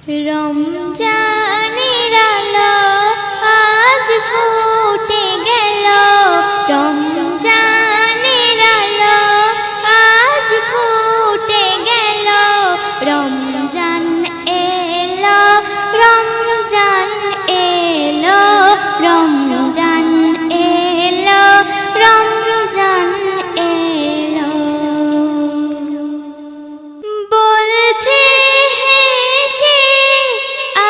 রমজানের আলো আজ ফুটে গেল, রমজানের আলো আজ ফুটে গেল। রমজান এলো, রমজান এলো, রমজান এলো, রমজান এলো। বলছে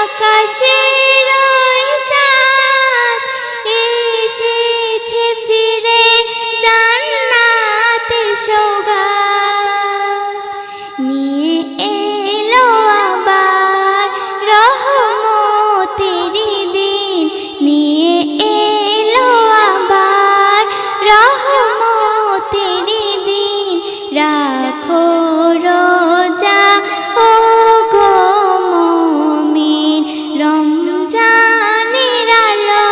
আকাশের ওই চাঁদ এসেছে ফিরে জান্নাতের সওগাত নিয়ে এলো আবার রহমতের দিন, নিয়ে এলো আবার রহমতের দিন। রাখো রোজা ও গো মুমিন, রমজানের আলো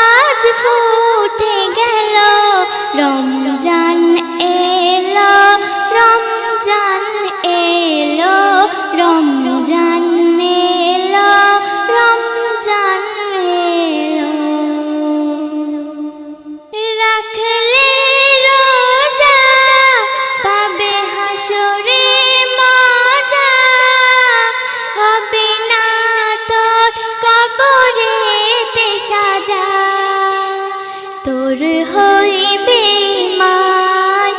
আজ ফুটে গেল। রমজান এলো, রমজান এলো, রমজান এলো, রমজান এলো। রাখলে রোজা পাবে হাসরে মজা, হবে না তোর কবরেতে সাজা। তোর হইবে মান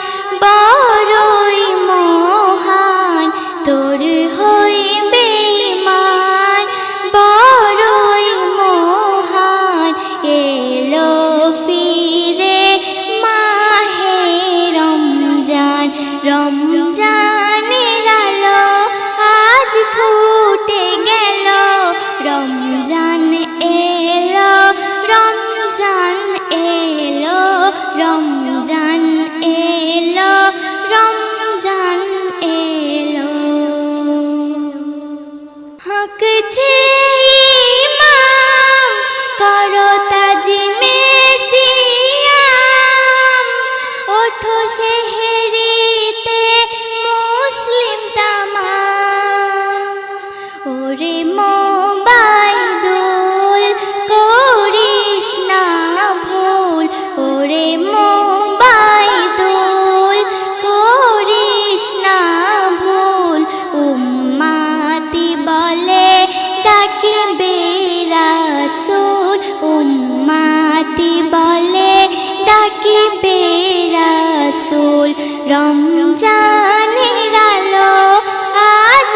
বড়ই মহান, তোর হইবে মান বড়ই মহান। এলো ফিরে মাহে রমজান, রমজানের আলো আজ ফুটে গেল। রমজান এলো, রমজান এলো, রমজান এলো, রমজান এলো। হক ইমাম করো তাজিমে সিয়াম, ওঠো সেহরিতে মুসলিম তামাম। ওরে মোবাইদুল করিস না ভুল, ওরে মোবাইদুল করিস না ভুল। উম্মাতি বলে ডাকিবে রাসূল, উম্মাতি বলে ডাকিবে রাসূল। রমজানের আলো আজ